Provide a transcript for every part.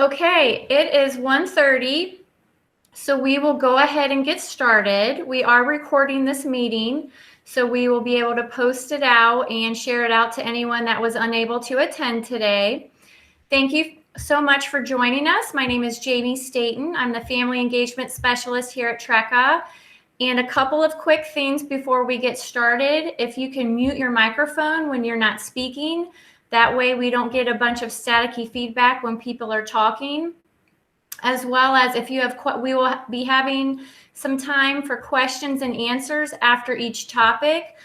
Okay, it is 1:30, so we will go ahead and get started. We are recording this meeting, so we will be able to post it out and share it out to anyone that was unable to attend today. Thank you so much for joining us. My name is Jamie Staten. I'm the Family Engagement Specialist here at TRECA. And a couple of quick things before we get started. If you can mute your microphone when you're not speaking, that way we don't get a bunch of staticky feedback when people are talking. As well as if you have, we will be having some time for questions and answers after each topic.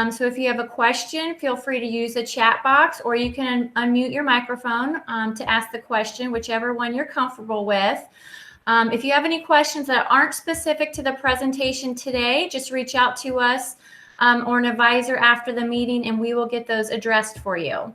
So if you have a question, feel free to use the chat box, or you can unmute your microphone to ask the question, whichever one you're comfortable with. If you have any questions that aren't specific to the presentation today, just reach out to us or an advisor after the meeting, and we will get those addressed for you.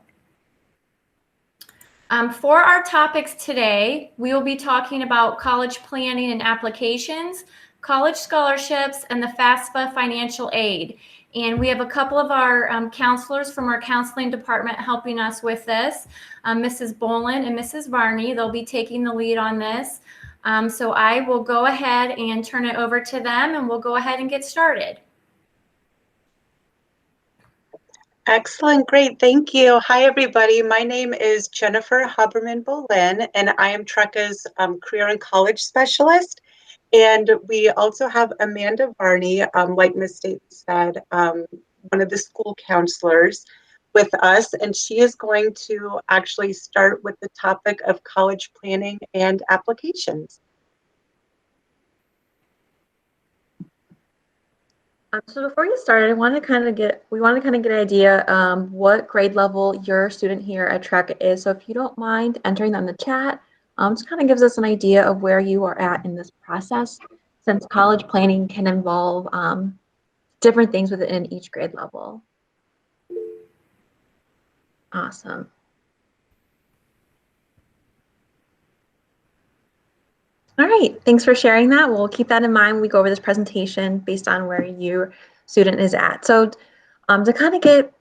For our topics today, we will be talking about college planning and applications, college scholarships, and the FAFSA financial aid. And we have a couple of our counselors from our counseling department helping us with this, Mrs. Boland and Mrs. Varney. They'll be taking the lead on this. So I will go ahead and turn it over to them, and we'll go ahead and get started. Excellent, great, thank you. Hi, everybody. My name is Jennifer Haberman-Bolin, and I am TRECA's Career and College Specialist. And we also have Amanda Varney, like Ms. Staten said, one of the school counselors with us, and she is going to actually start with the topic of college planning and applications. So before you start, we want to kind of get an idea what grade level your student here at TRECA is. So if you don't mind entering that in the chat, just kind of gives us an idea of where you are at in this process, since college planning can involve different things within each grade level. Awesome. All right, thanks for sharing that. We'll keep that in mind when we go over this presentation based on where your student is at. So to kind of get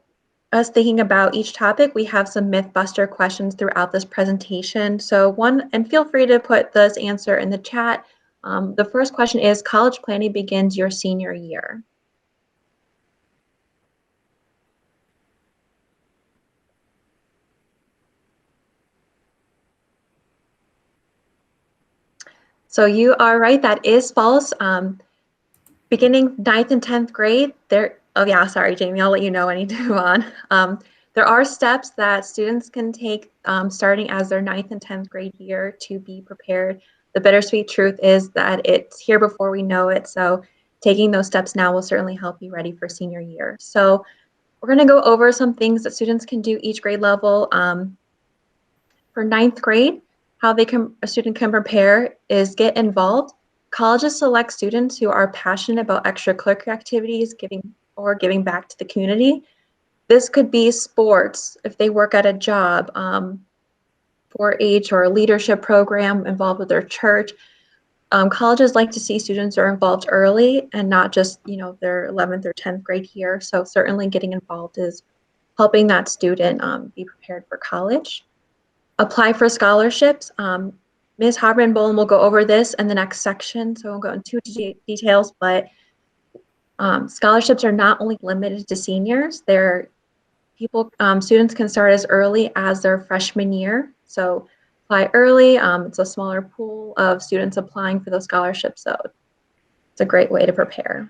us thinking about each topic, we have some Mythbuster questions throughout this presentation. So and feel free to put this answer in the chat. The first question is, college planning begins your senior year. So you are right, that is false. Beginning 9th and 10th grade, oh yeah, sorry, Jamie, I'll let you know I need to move on. There are steps that students can take starting as their 9th and 10th grade year to be prepared. The bittersweet truth is that it's here before we know it, so taking those steps now will certainly help you ready for senior year. So we're going to go over some things that students can do each grade level. For 9th grade, how a student can prepare is get involved. Colleges select students who are passionate about extracurricular activities, giving back to the community. This could be sports, if they work at a job, 4-H or a leadership program involved with their church. Colleges like to see students are involved early and not just, their 11th or 10th grade year. So certainly getting involved is helping that student be prepared for college. Apply for scholarships. Ms. Haberman-Bolin will go over this in the next section, so I won't go into details, but scholarships are not only limited to seniors. Students can start as early as their freshman year, so apply early. It's a smaller pool of students applying for those scholarships, so it's a great way to prepare.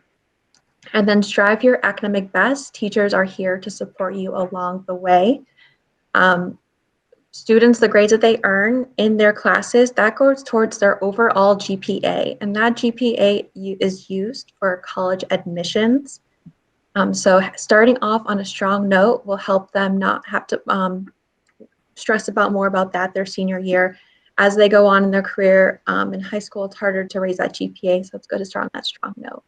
And then strive for your academic best. Teachers are here to support you along the way. Students, the grades that they earn in their classes, that goes towards their overall GPA, and that GPA is used for college admissions. So starting off on a strong note will help them not have to stress more about that their senior year. As they go on in their career in high school, it's harder to raise that GPA, so it's good to start on that strong note.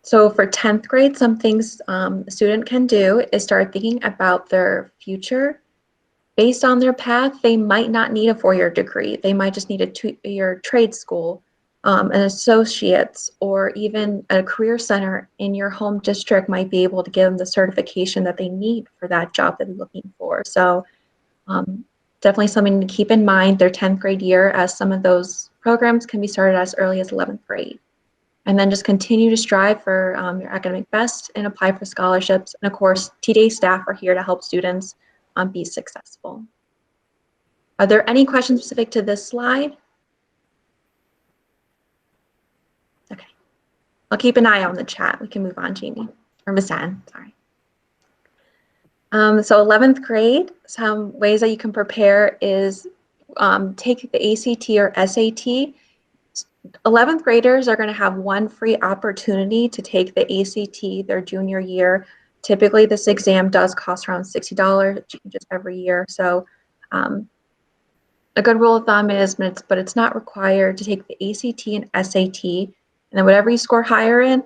So for 10th grade, some things a student can do is start thinking about their future. Based on their path, they might not need a 4-year degree. They might just need a 2-year trade school, an associate's, or even a career center in your home district might be able to give them the certification that they need for that job that they're looking for. So definitely something to keep in mind their 10th grade year, as some of those programs can be started as early as 11th grade. And then just continue to strive for your academic best and apply for scholarships. And of course, TDA staff are here to help students be successful. Are there any questions specific to this slide? Okay, I'll keep an eye on the chat. We can move on, Jamie, or Miss Ann, sorry. So 11th grade, some ways that you can prepare is take the ACT or SAT. 11th graders are going to have one free opportunity to take the ACT their junior year. Typically, this exam does cost around $60, it changes every year. So a good rule of thumb is, but it's not required to take the ACT and SAT. And then whatever you score higher in,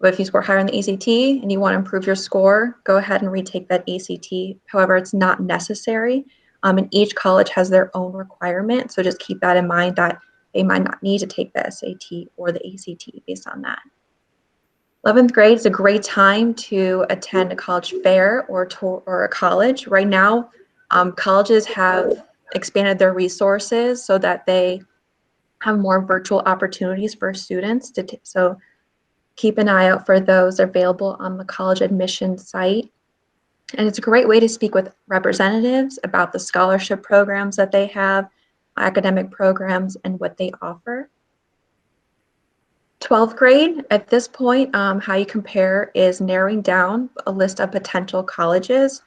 but if you score higher in the ACT and you want to improve your score, go ahead and retake that ACT. However, it's not necessary. And each college has their own requirement. So just keep that in mind that they might not need to take the SAT or the ACT based on that. 11th grade is a great time to attend a college fair or a college. Right now, colleges have expanded their resources so that they have more virtual opportunities for students to so keep an eye out for those available on the college admission site. And it's a great way to speak with representatives about the scholarship programs that they have, academic programs, and what they offer. 12th grade, at this point, how you compare is narrowing down a list of potential colleges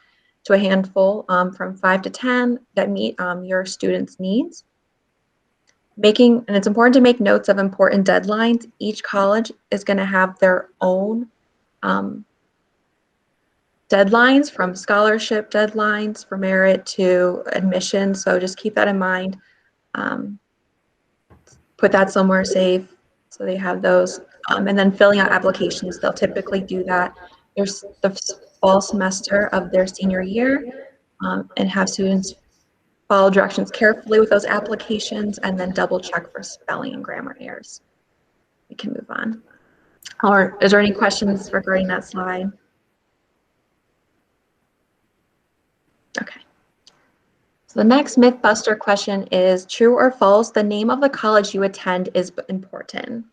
to a handful from 5 to 10 that meet your students' needs. And it's important to make notes of important deadlines. Each college is going to have their own deadlines, from scholarship deadlines for merit to admission. So just keep that in mind. Put that somewhere safe so they have those. And then filling out applications, they'll typically do that the fall semester of their senior year and have students follow directions carefully with those applications and then double check for spelling and grammar errors. We can move on. Or is there any questions regarding that slide? Okay. So the next Mythbuster question is, true or false, the name of the college you attend is important?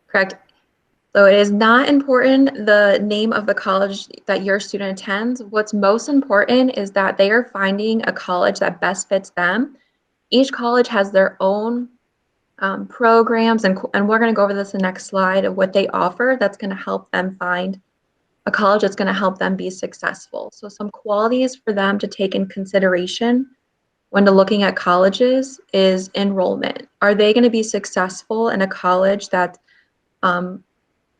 Correct. So it is not important the name of the college that your student attends. What's most important is that they are finding a college that best fits them. Each college has their own programs, and we're going to go over this in the next slide of what they offer that's going to help them find a college that's going to help them be successful. So some qualities for them to take in consideration when looking at colleges is enrollment. Are they going to be successful in a college that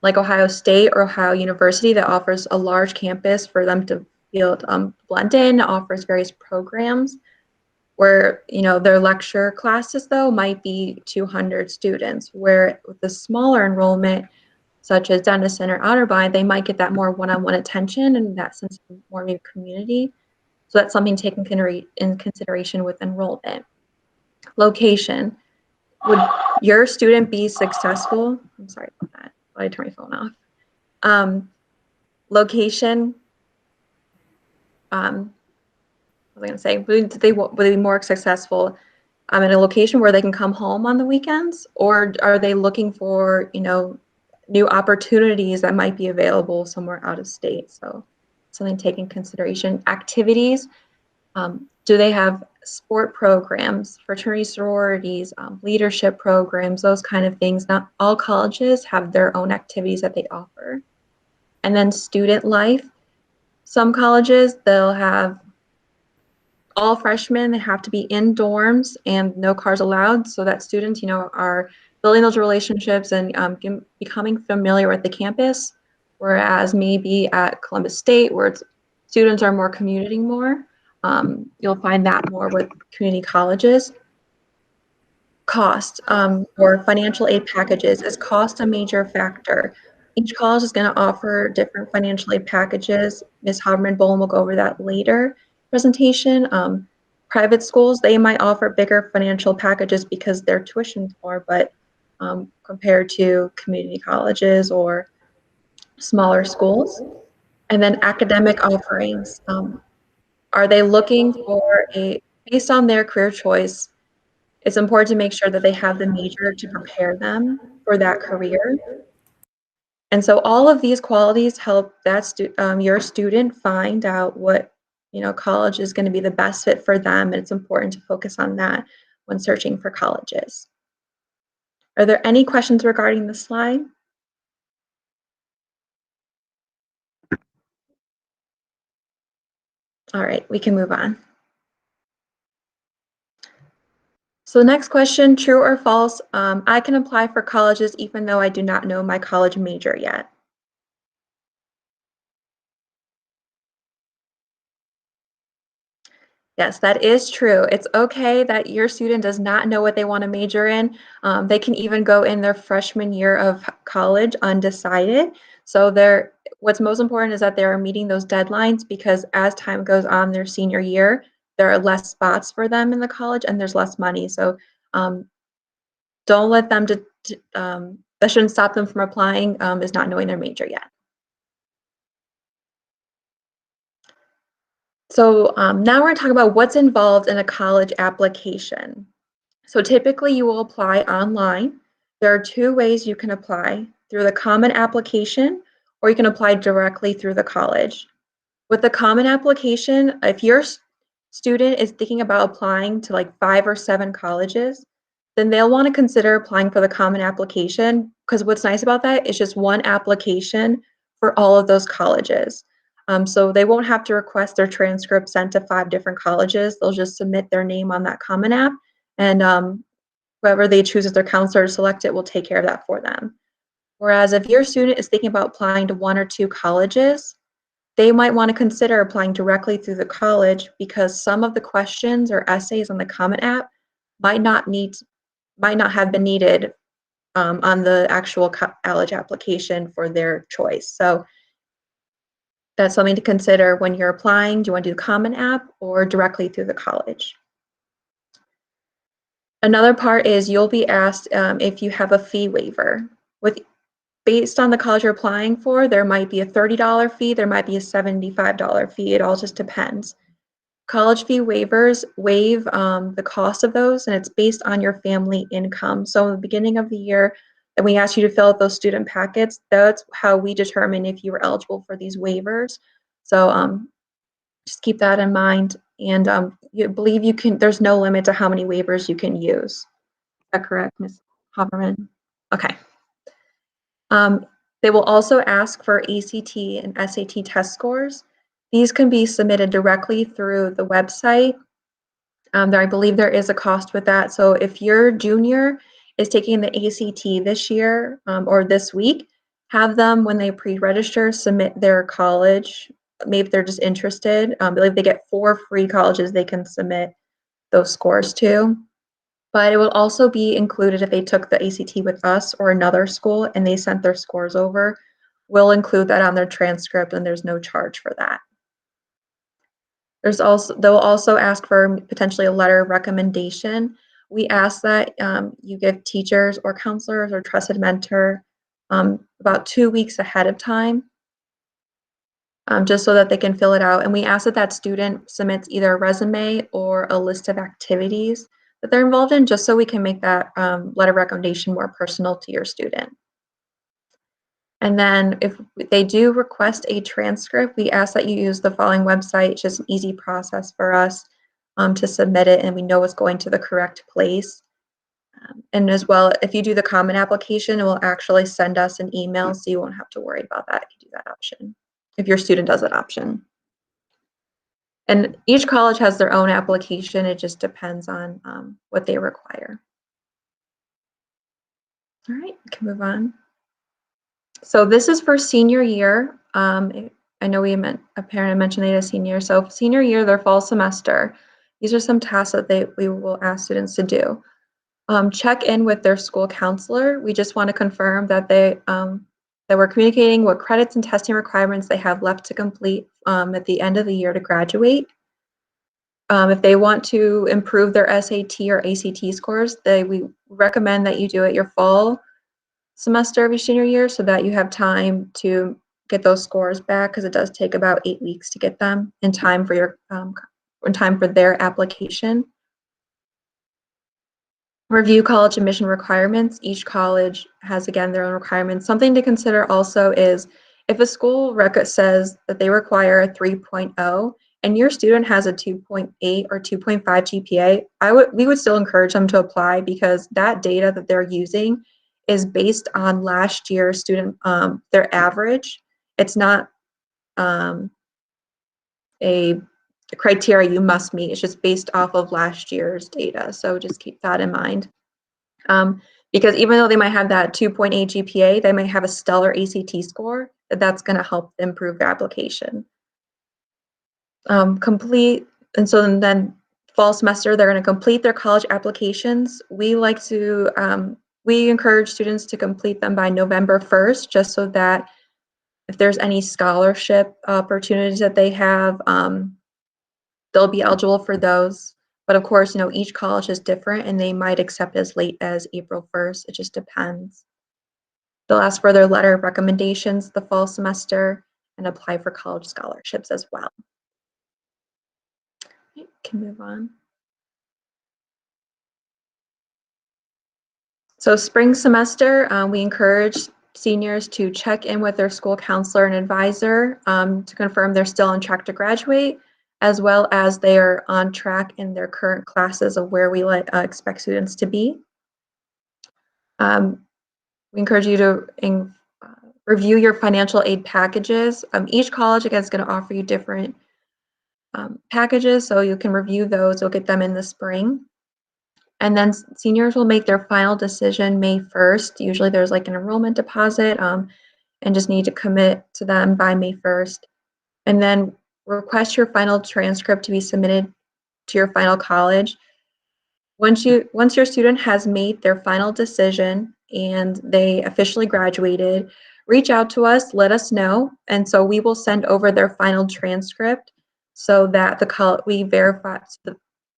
like Ohio State or Ohio University that offers a large campus for them to blend in, offers various programs, where their lecture classes though might be 200 students, where with the smaller enrollment such as Denison or Otterbein, they might get that more one-on-one attention and that sense of more of a community. So that's something taken in consideration with enrollment. Location. Would your student be successful? I'm sorry about that. I turned my phone off. Location. What was I going to say? Would they be more successful in a location where they can come home on the weekends, or are they looking for new opportunities that might be available somewhere out of state? So something to take in consideration. Activities. Do they have sport programs, fraternity sororities, leadership programs, those kind of things? Not all colleges have their own activities that they offer. And then student life. Some colleges, they'll have all freshmen, they have to be in dorms and no cars allowed, so that students, are building those relationships and becoming familiar with the campus. Whereas maybe at Columbus State, where students are more commuting more, you'll find that more with community colleges. Cost or financial aid packages. Is cost a major factor? Each college is going to offer different financial aid packages. Ms. Haberman-Bowen will go over that later presentation. Private schools, they might offer bigger financial packages because their tuition's more, but compared to community colleges or smaller schools. And then academic offerings. Are they looking for based on their career choice, it's important to make sure that they have the major to prepare them for that career. And so all of these qualities help your student find out what college is going to be the best fit for them, and it's important to focus on that when searching for colleges. Are there any questions regarding the slide? All right, we can move on. So the next question, true or false? I can apply for colleges even though I do not know my college major yet. Yes, that is true. It's okay that your student does not know what they want to major in. They can even go in their freshman year of college undecided. So what's most important is that they are meeting those deadlines, because as time goes on their senior year, there are less spots for them in the college and there's less money. So don't let them, that shouldn't stop them from applying, is not knowing their major yet. So now we're going to talk about what's involved in a college application. So typically you will apply online. There are two ways you can apply: through the common application, or you can apply directly through the college. With the common application, if your student is thinking about applying to like 5 or 7 colleges, then they'll want to consider applying for the common application, because what's nice about that is just one application for all of those colleges. So they won't have to request their transcript sent to 5 different colleges. They'll just submit their name on that common app, and whoever they choose as their counselor to select it will take care of that for them. Whereas if your student is thinking about applying to 1 or 2 colleges, they might want to consider applying directly through the college, because some of the questions or essays on the Common App might not have been needed on the actual college application for their choice. So that's something to consider when you're applying. Do you want to do the Common App or directly through the college? Another part is you'll be asked if you have a fee waiver. Based on the college you're applying for, there might be a $30 fee, there might be a $75 fee. It all just depends. College fee waivers waive the cost of those, and it's based on your family income. So in the beginning of the year, and we ask you to fill out those student packets, that's how we determine if you are eligible for these waivers. So just keep that in mind. And you believe you can, there's no limit to how many waivers you can use. Is that correct, Ms. Haberman? Okay. They will also ask for ACT and SAT test scores. These can be submitted directly through the website. I believe there is a cost with that. So if your junior is taking the ACT this year or this week, have them, when they pre-register, submit their college. Maybe if they're just interested. I believe they get 4 free colleges they can submit those scores to. But it will also be included if they took the ACT with us or another school and they sent their scores over. We'll include that on their transcript, and there's no charge for that. They'll also ask for potentially a letter of recommendation. We ask that you give teachers or counselors or trusted mentor about 2 weeks ahead of time, just so that they can fill it out. And we ask that that student submits either a resume or a list of activities that they're involved in, just so we can make that letter of recommendation more personal to your student. And then if they do request a transcript, we ask that you use the following website. It's just an easy process for us to submit it, and we know it's going to the correct place. And as well, if you do the common application, it will actually send us an email, so you won't have to worry about that if you do that option, if your student does that option. And each college has their own application. It just depends on what they require. All right, we can move on. So this is for senior year. I know a parent mentioned they had a senior. So senior year, their fall semester, these are some tasks that we will ask students to do. Check in with their school counselor. We just want to confirm that that we're communicating what credits and testing requirements they have left to complete at the end of the year to graduate. If they want to improve their SAT or ACT scores, we recommend that you do it your fall semester of your senior year so that you have time to get those scores back, because it does take about 8 weeks to get them in time for your in time for their application. Review college admission requirements. Each college has, again, their own requirements. Something to consider also is if a school record says that they require a 3.0 and your student has a 2.8 or 2.5 GPA, we would still encourage them to apply, because that data that they're using is based on last year's student, their average. It's not a criteria you must meet. It's just based off of last year's data. So just keep that in mind. Because even though they might have that 2.8 GPA, they might have a stellar ACT score, that's going to help improve their application. And so then fall semester, they're going to complete their college applications. We encourage students to complete them by November 1st, just so that if there's any scholarship opportunities that they have, they'll be eligible for those. But of course, each college is different and they might accept as late as April 1st. It just depends. They'll ask for their letter of recommendations the fall semester and apply for college scholarships as well. Okay, can move on. So spring semester, we encourage seniors to check in with their school counselor and advisor to confirm they're still on track to graduate, as well as they are on track in their current classes of where we expect students to be. We encourage you to review your financial aid packages. Each college, again, is going to offer you different packages, so you can review those. You'll get them in the spring. And then seniors will make their final decision May 1st. Usually there's like an enrollment deposit and just need to commit to them by May 1st. And then request your final transcript to be submitted to your final college. Once your student has made their final decision and they officially graduated, reach out to us, let us know. And so we will send over their final transcript so that the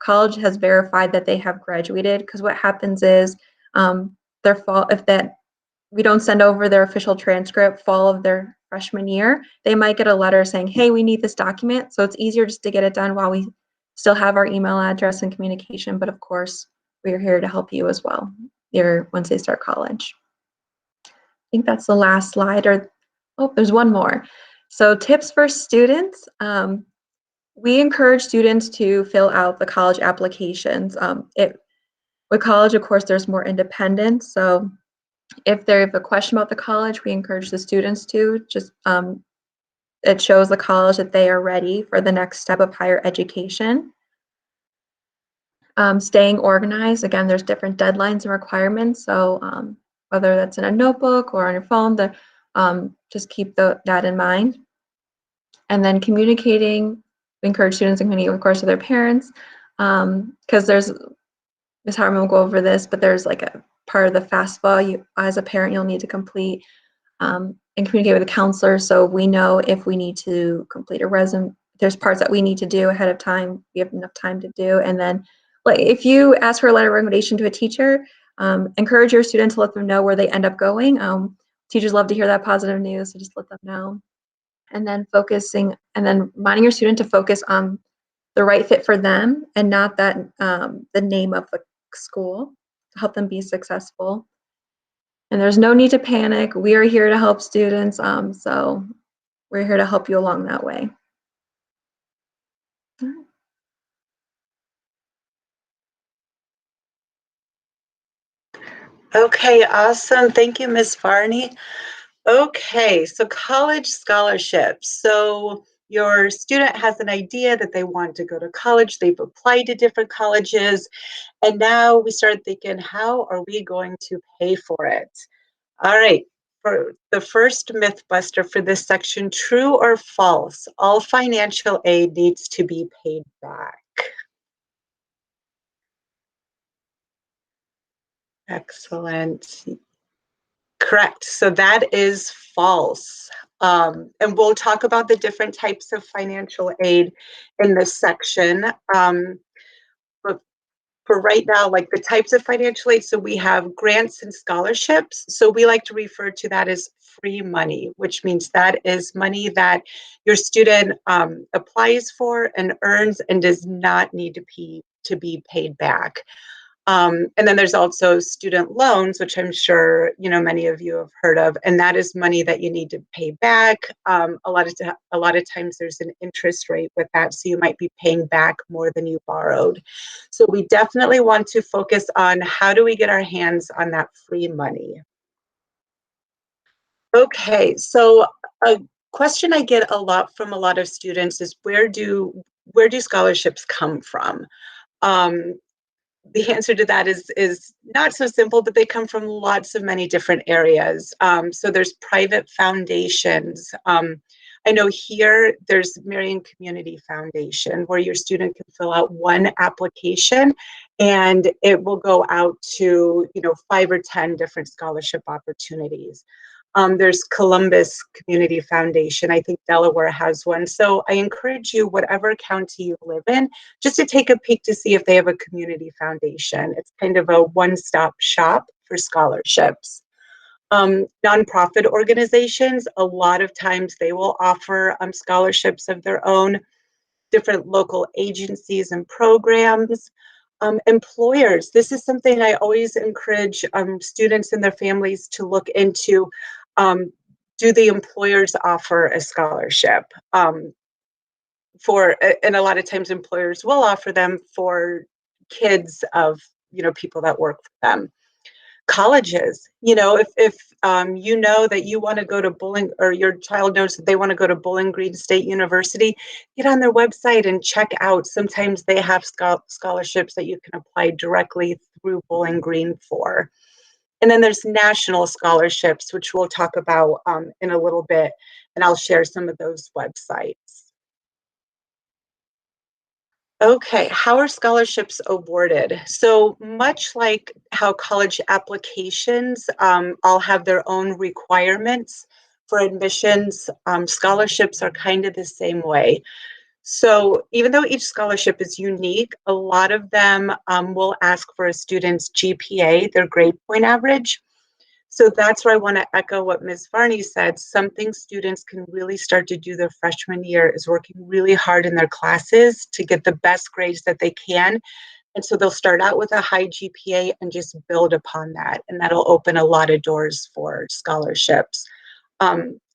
college has verified that they have graduated. Because what happens is we don't send over their official transcript fall of their freshman year, they might get a letter saying, hey, we need this document. So it's easier just to get it done while we still have our email address and communication. But of course, we're here to help you as well once they start college. I think that's the last slide. There's one more. So tips for students. We encourage students to fill out the college applications. With college, of course, there's more independence. So if they have a question about the college, we encourage the students to just, it shows the college that they are ready for the next step of higher education. Staying organized, again, there's different deadlines and requirements. So whether that's in a notebook or on your phone, just keep that in mind. And then communicating, we encourage students to communicate, of course, with their parents, because Ms. Hartman will go over this, but there's like a part of the FAFSA as a parent you'll need to complete and communicate with the counselor, so we know if we need to complete a resume. There's parts that we need to do ahead of time. We have enough time to do. And then if you ask for a letter of recommendation to a teacher, encourage your student to let them know where they end up going. Teachers love to hear that positive news, so just let them know. And then reminding your student to focus on the right fit for them and not the name of the school, to help them be successful. And there's no need to panic. We are here to help students, so we're here to help you along that way. Okay, awesome. Thank you, Ms. Varney. Okay, so college scholarships. So your student has an idea that they want to go to college. They've applied to different colleges. And now we start thinking, how are we going to pay for it? All right, for the first myth buster for this section, true or false, all financial aid needs to be paid back. Excellent. Correct. So that is false. And we'll talk about the different types of financial aid in this section. But for right now, like the types of financial aid, so we have grants and scholarships. So we like to refer to that as free money, which means that is money that your student applies for and earns and does not need to be paid back. And then there's also student loans, which I'm sure many of you have heard of, and that is money that you need to pay back. A lot of times there's an interest rate with that, so you might be paying back more than you borrowed. So we definitely want to focus on how do we get our hands on that free money. Okay, so a question I get a lot from a lot of students is where do scholarships come from? The answer to that is not so simple, but they come from lots of many different areas. So there's private foundations. I know here there's Marion Community Foundation where your student can fill out one application and it will go out to 5 or 10 different scholarship opportunities. There's Columbus Community Foundation. I think Delaware has one. So I encourage you, whatever county you live in, just to take a peek to see if they have a community foundation. It's kind of a one-stop shop for scholarships. Nonprofit organizations, a lot of times they will offer scholarships of their own. Different local agencies and programs. Employers, this is something I always encourage students and their families to look into. Do the employers offer a scholarship? And a lot of times employers will offer them for kids of people that work for them. Colleges, if you know that you want to go to Bowling, or your child knows that they want to go to Bowling Green State University, get on their website and check out. Sometimes they have scholarships that you can apply directly through Bowling Green for. And then there's national scholarships, which we'll talk about in a little bit, and I'll share some of those websites. Okay, how are scholarships awarded? So much like how college applications all have their own requirements for admissions, scholarships are kind of the same way. So even though each scholarship is unique, a lot of them will ask for a student's GPA, their grade point average. So that's where I want to echo what Ms. Varney said. Something students can really start to do their freshman year is working really hard in their classes to get the best grades that they can. And so they'll start out with a high GPA and just build upon that. And that'll open a lot of doors for scholarships.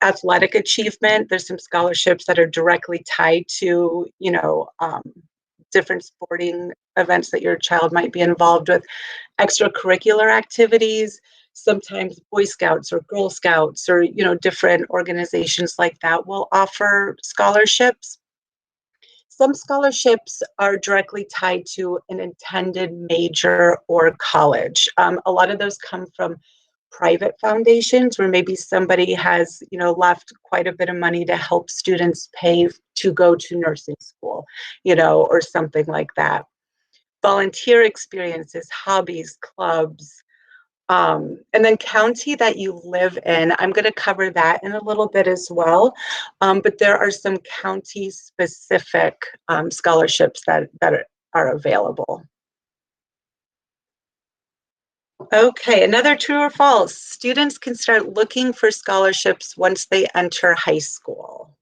Athletic achievement, there's some scholarships that are directly tied to, different sporting events that your child might be involved with. Extracurricular activities, sometimes Boy Scouts or Girl Scouts or different organizations like that will offer scholarships. Some scholarships are directly tied to an intended major or college. A lot of those come from private foundations where maybe somebody has left quite a bit of money to help students pay to go to nursing school, or something like that. Volunteer experiences, hobbies, clubs, and then county that you live in. I'm going to cover that in a little bit as well. But there are some county specific scholarships that are available. Okay, another true or false. Students can start looking for scholarships once they enter high school.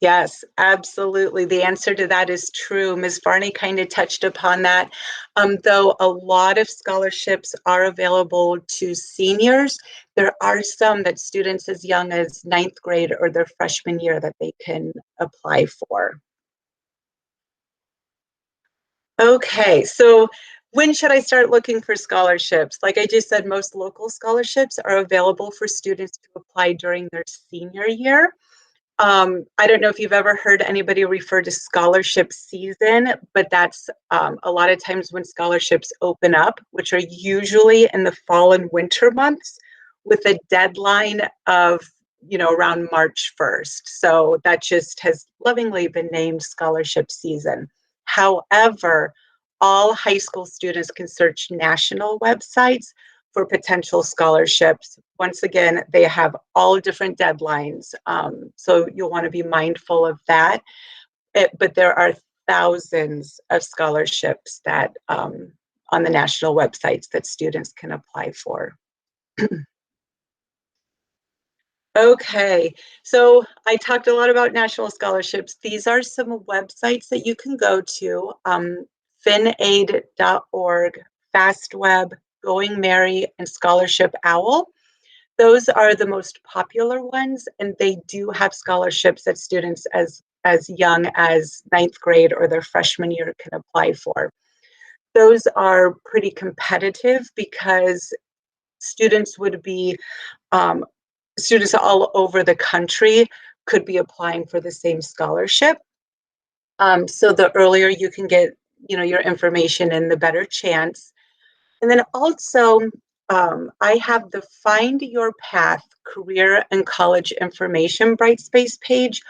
Yes, absolutely. The answer to that is true. Ms. Varney kind of touched upon that. Though a lot of scholarships are available to seniors, there are some that students as young as 9th grade or their freshman year that they can apply for. Okay, so when should I start looking for scholarships? Like I just said, most local scholarships are available for students to apply during their senior year. I don't know if you've ever heard anybody refer to scholarship season, but that's a lot of times when scholarships open up, which are usually in the fall and winter months with a deadline of, around March 1st. So that just has lovingly been named scholarship season. However, all high school students can search national websites for potential scholarships. Once again, they have all different deadlines, so you'll want to be mindful of that. But there are thousands of scholarships that on the national websites that students can apply for. Okay, so I talked a lot about national scholarships. These are some websites that you can go to, finaid.org, FastWeb, Going Merry, and Scholarship Owl. Those are the most popular ones, and they do have scholarships that students as young as ninth grade or their freshman year can apply for. Those are pretty competitive because students would be students all over the country could be applying for the same scholarship. So the earlier you can get, your information in, the better chance. And then also, I have the Find Your Path Career and College Information Brightspace page.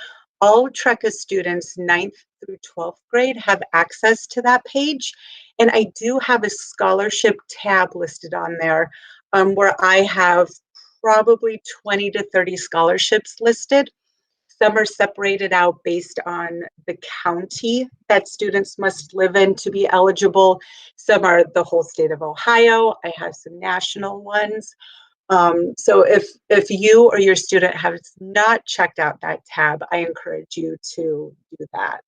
All TRECA students, 9th through 12th grade, have access to that page. And I do have a scholarship tab listed on there where I have probably 20 to 30 scholarships listed. Some are separated out based on the county that students must live in to be eligible. Some are the whole state of Ohio. I have some national ones. So if you or your student has not checked out that tab, I encourage you to do that.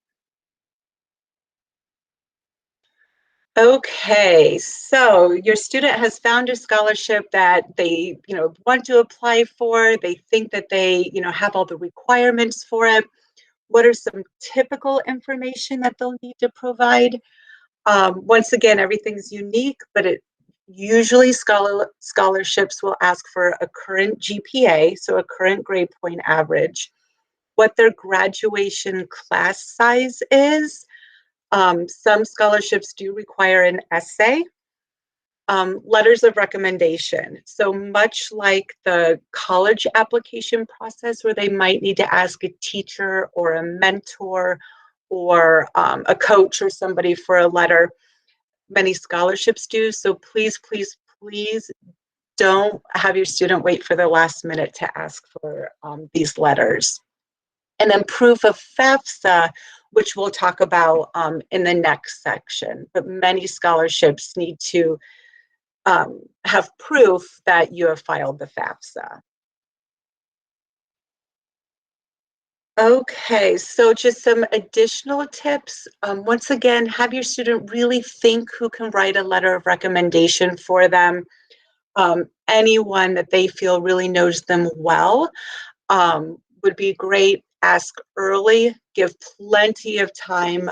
Okay, so your student has found a scholarship that they, want to apply for. They think that they, have all the requirements for it. What are some typical information that they'll need to provide? Once again, everything's unique, but it usually scholarships will ask for a current GPA, so a current grade point average, what their graduation class size is. Some scholarships do require an essay. Letters of recommendation. So much like the college application process where they might need to ask a teacher or a mentor or a coach or somebody for a letter, many scholarships do. So please, please, please don't have your student wait for the last minute to ask for these letters. And then proof of FAFSA, which we'll talk about in the next section. But many scholarships need to have proof that you have filed the FAFSA. Okay, so just some additional tips. Once again, have your student really think who can write a letter of recommendation for them. Anyone that they feel really knows them well would be great. Ask early, give plenty of time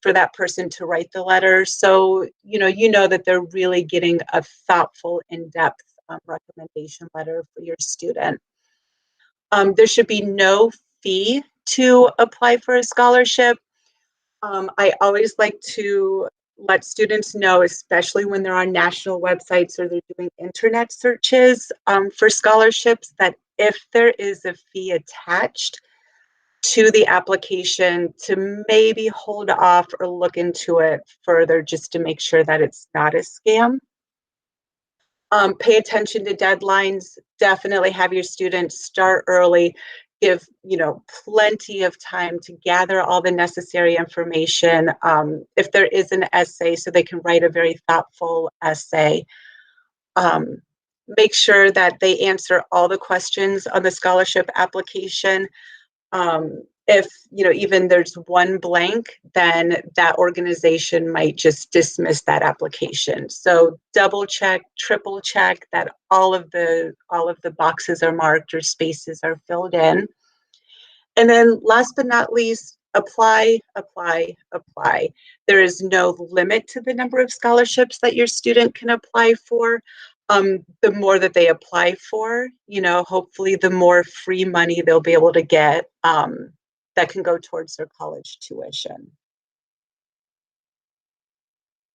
for that person to write the letter. So, you know that they're really getting a thoughtful, in-depth recommendation letter for your student. There should be no fee to apply for a scholarship. I always like to let students know, especially when they're on national websites or they're doing internet searches for scholarships, that if there is a fee attached to the application, to maybe hold off or look into it further just to make sure that it's not a scam. Pay attention to deadlines. Definitely have your students start early. Give plenty of time to gather all the necessary information. If there is an essay, so they can write a very thoughtful essay. Make sure that they answer all the questions on the scholarship application. If even there's one blank, then that organization might just dismiss that application. So double check, triple check that all of the boxes are marked or spaces are filled in. And then last but not least, apply, apply, apply. There is no limit to the number of scholarships that your student can apply for. The more that they apply for, hopefully the more free money they'll be able to get that can go towards their college tuition.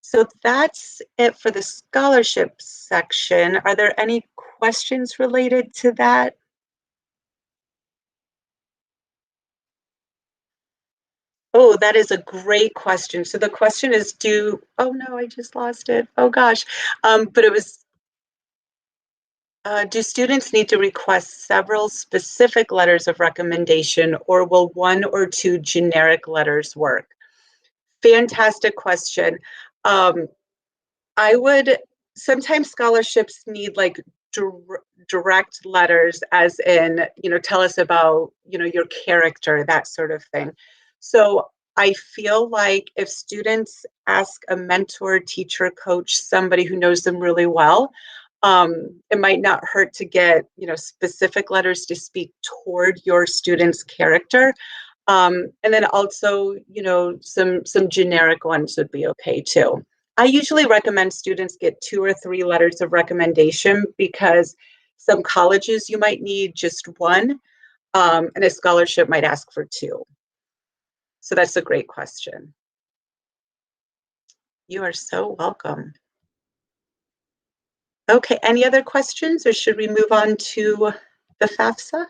So that's it for the scholarship section. Are there any questions related to that? Oh, that is a great question. So the question is, oh no, I just lost it. Oh gosh. But it was, do students need to request several specific letters of recommendation, or will one or two generic letters work? Fantastic question. Um, I would, sometimes scholarships need like direct letters, as in, tell us about, your character, that sort of thing. So I feel like if students ask a mentor, teacher, coach, somebody who knows them really well, it might not hurt to get, specific letters to speak toward your student's character. And then also, some generic ones would be okay too. I usually recommend students get 2 or 3 letters of recommendation, because some colleges you might need just one, and a scholarship might ask for 2. So that's a great question. You are so welcome. Okay, any other questions, or should we move on to the FAFSA?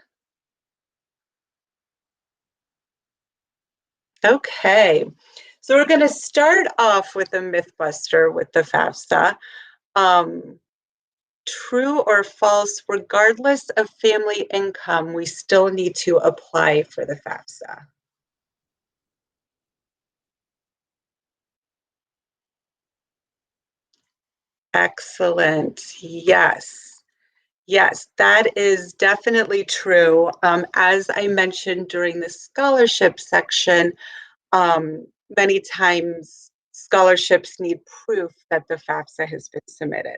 Okay, so we're going to start off with a myth buster with the FAFSA. True or false, regardless of family income, we still need to apply for the FAFSA. Excellent. Yes. Yes, that is definitely true. As I mentioned during the scholarship section, many times scholarships need proof that the FAFSA has been submitted.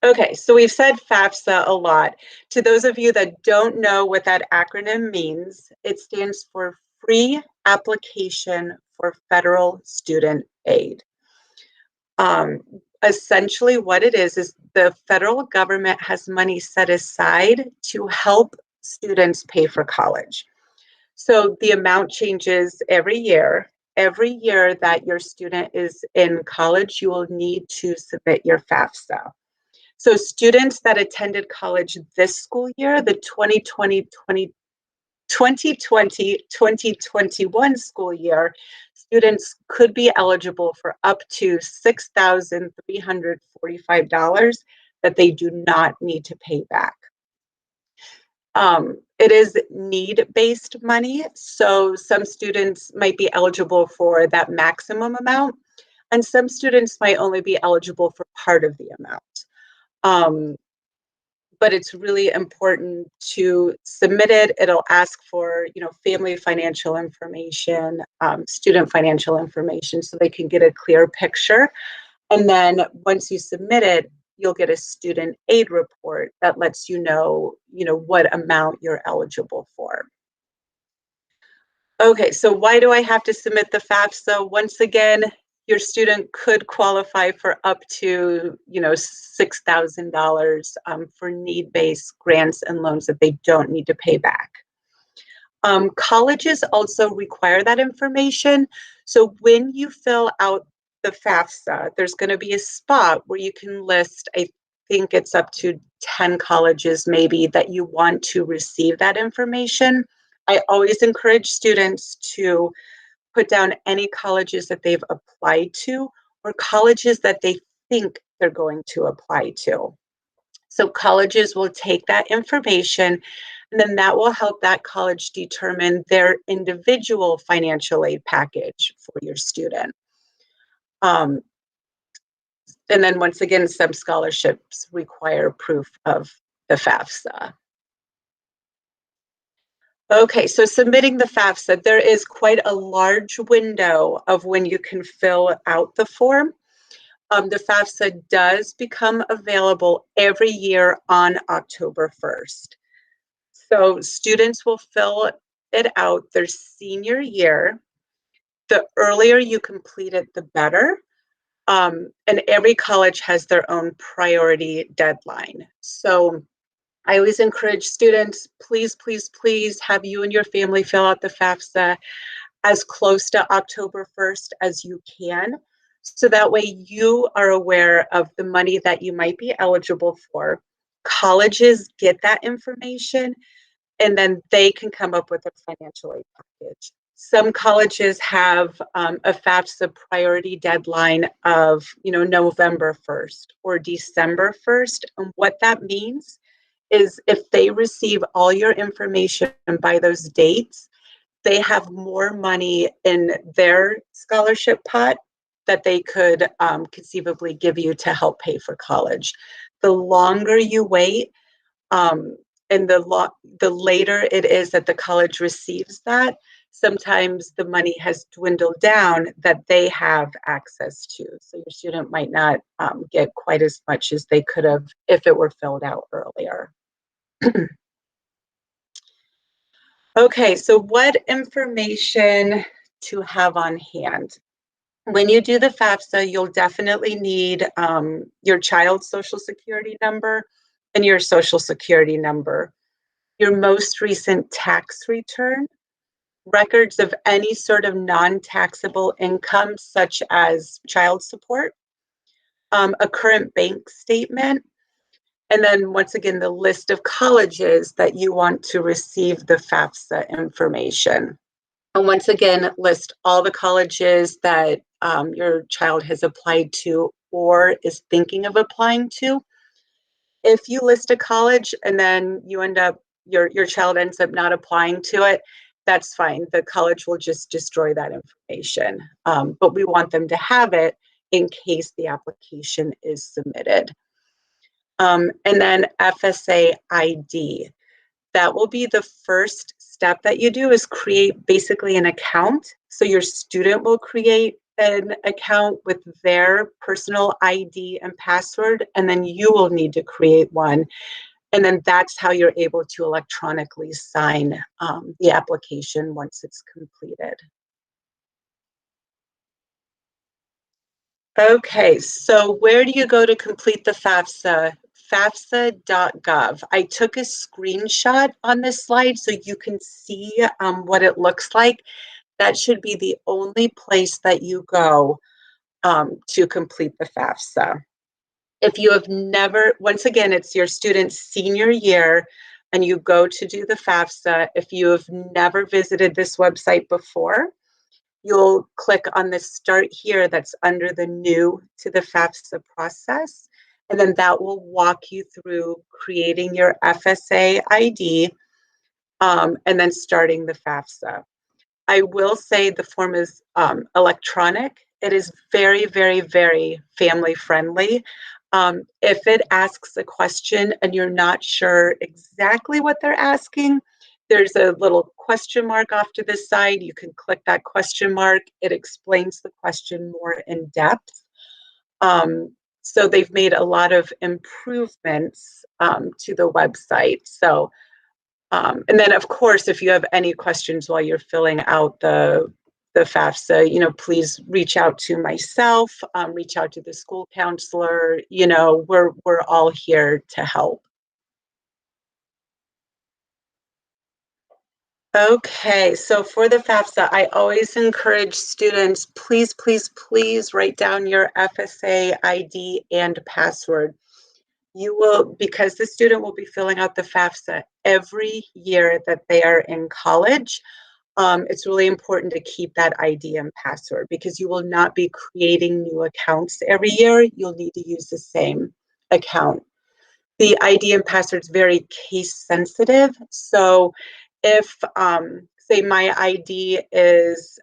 Okay, so we've said FAFSA a lot. To those of you that don't know what that acronym means, it stands for Free Application for Federal Student Aid. Essentially what it is the federal government has money set aside to help students pay for college. So the amount changes every year. Every year that your student is in college, you will need to submit your FAFSA. So students that attended college this school year, the 2020-2021 school year, students could be eligible for up to $6,345 that they do not need to pay back. It is need-based money, so some students might be eligible for that maximum amount, and some students might only be eligible for part of the amount. But it's really important to submit it. It'll ask for, family financial information, student financial information, so they can get a clear picture. And then once you submit it, you'll get a student aid report that lets you know, what amount you're eligible for. Okay, so why do I have to submit the FAFSA? Once again, your student could qualify for up to, $6,000 for need-based grants and loans that they don't need to pay back. Colleges also require that information. So when you fill out the FAFSA, there's going to be a spot where you can list, I think it's up to 10 colleges maybe, that you want to receive that information. I always encourage students to put down any colleges that they've applied to, or colleges that they think they're going to apply to. So colleges will take that information, and then that will help that college determine their individual financial aid package for your student. And then once again, some scholarships require proof of the FAFSA. Okay, so submitting the FAFSA, there is quite a large window of when you can fill out the form. The FAFSA does become available every year on October 1st. So students will fill it out their senior year. The earlier you complete it, the better. And every college has their own priority deadline. So I always encourage students, please, please, please have you and your family fill out the FAFSA as close to October 1st as you can. So that way you are aware of the money that you might be eligible for. Colleges get that information, and then they can come up with a financial aid package. Some colleges have a FAFSA priority deadline of, November 1st or December 1st. And what that means is if they receive all your information by those dates, they have more money in their scholarship pot that they could conceivably give you to help pay for college. The longer you wait, and the later it is that the college receives that, sometimes the money has dwindled down that they have access to. So your student might not get quite as much as they could have if it were filled out earlier. Okay, so what information to have on hand? When you do the FAFSA, you'll definitely need your child's social security number and your social security number, your most recent tax return, records of any sort of non-taxable income, such as child support, a current bank statement, and then once again, the list of colleges that you want to receive the FAFSA information. And once again, list all the colleges that your child has applied to or is thinking of applying to. If you list a college and then you end up, your child ends up not applying to it, that's fine. The college will just destroy that information. But we want them to have it in case the application is submitted. And then FSA ID. That will be the first step that you do, is create basically an account. So your student will create an account with their personal ID and password, and then you will need to create one. And then that's how you're able to electronically sign the application once it's completed. Okay, so where do you go to complete the FAFSA? FAFSA.gov. I took a screenshot on this slide so you can see what it looks like. That should be the only place that you go to complete the FAFSA. If you have never, once again, it's your student's senior year and you go to do the FAFSA. If you have never visited this website before, you'll click on the Start Here that's under the New to the FAFSA process, and then that will walk you through creating your FSA ID and then starting the FAFSA. I will say the form is electronic. It is very, very, very family friendly. If it asks a question and you're not sure exactly what they're asking, there's a little question mark off to the side. You can click that question mark. It explains the question more in depth. So they've made a lot of improvements to the website. So, and then of course, if you have any questions while you're filling out the FAFSA, please reach out to myself, reach out to the school counselor. We're all here to help. Okay, so for the FAFSA, I always encourage students, please, please, please write down your FSA ID and password. You will, because the student will be filling out the FAFSA every year that they are in college, it's really important to keep that ID and password because you will not be creating new accounts every year. You'll need to use the same account. The ID and password is very case sensitive. So if, say my ID is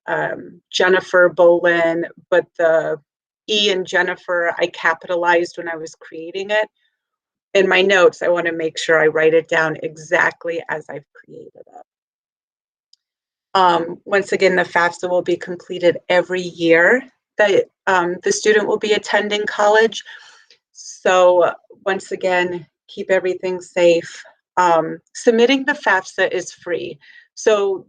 Jennifer Bolin, but the E in Jennifer, I capitalized when I was creating it, in my notes, I want to make sure I write it down exactly as I've created it. Once again, the FAFSA will be completed every year that the student will be attending college. So once again, keep everything safe. Submitting the FAFSA is free. So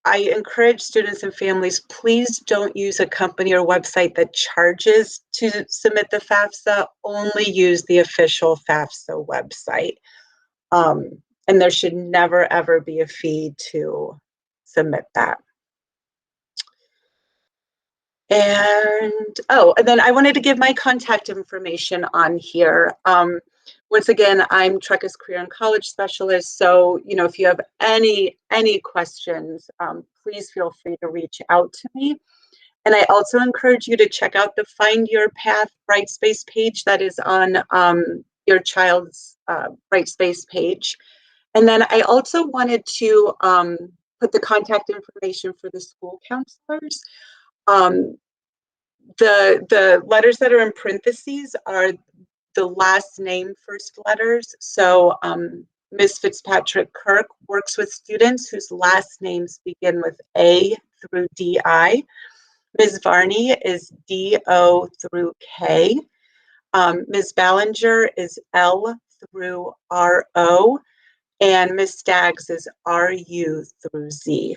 I encourage students and families, please don't use a company or website that charges to submit the FAFSA. Only use the official FAFSA website. And there should never, ever be a fee to submit that. And then I wanted to give my contact information on here. once again, I'm Trekka's Career and College Specialist. So, if you have any questions, please feel free to reach out to me. And I also encourage you to check out the Find Your Path Brightspace page that is on your child's Brightspace page. And then I also wanted to put the contact information for the school counselors. The letters that are in parentheses are the last name first letters. So Ms. Fitzpatrick Kirk works with students whose last names begin with A through DI. Ms. Varney is DO through K. Ms. Ballinger is L through RO. And Ms. Staggs is RU through Z.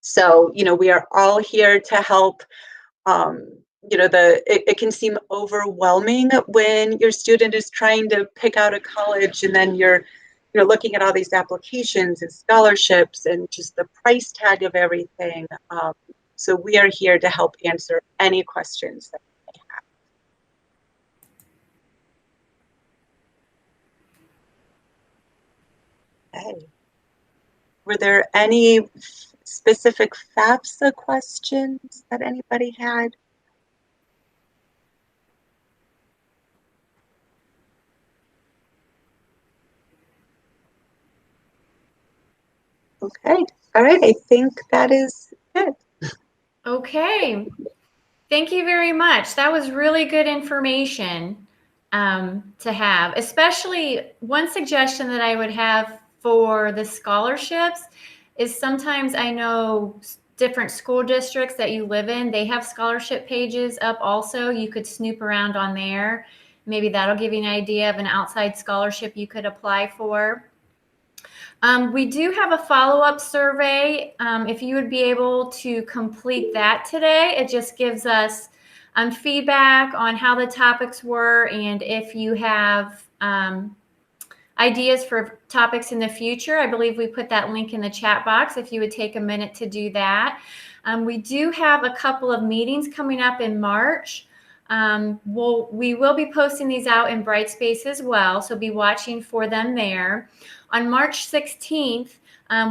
So, we are all here to help. It can seem overwhelming when your student is trying to pick out a college, and then you're looking at all these applications and scholarships and just the price tag of everything. So we are here to help answer any questions that you may have. Okay. Were there any specific FAFSA questions that anybody had? Okay. All right. I think that is it. Okay. Thank you very much. That was really good information to have. Especially one suggestion that I would have for the scholarships is sometimes I know different school districts that you live in, they have scholarship pages up also. You could snoop around on there. Maybe that'll give you an idea of an outside scholarship you could apply for. We do have a follow-up survey. If you would be able to complete that today, it just gives us feedback on how the topics were, and if you have ideas for topics in the future. I believe we put that link in the chat box if you would take a minute to do that. We do have a couple of meetings coming up in March. We will be posting these out in Brightspace as well, so be watching for them there. On March 16th,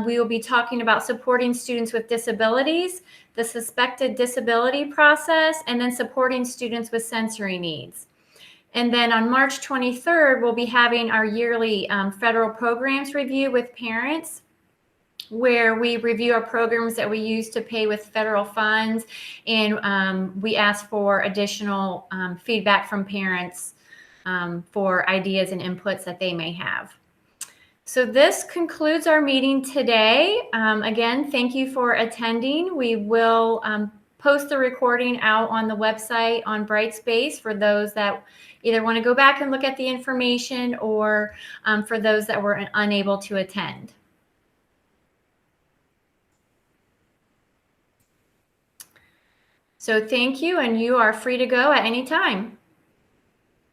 we will be talking about supporting students with disabilities, the suspected disability process, and then supporting students with sensory needs. And then on March 23rd, we'll be having our yearly federal programs review with parents, where we review our programs that we use to pay with federal funds, and we ask for additional feedback from parents for ideas and inputs that they may have. So this concludes our meeting today. Again, thank you for attending. We will post the recording out on the website on Brightspace for those that either want to go back and look at the information, or for those that were unable to attend. So thank you, and you are free to go at any time.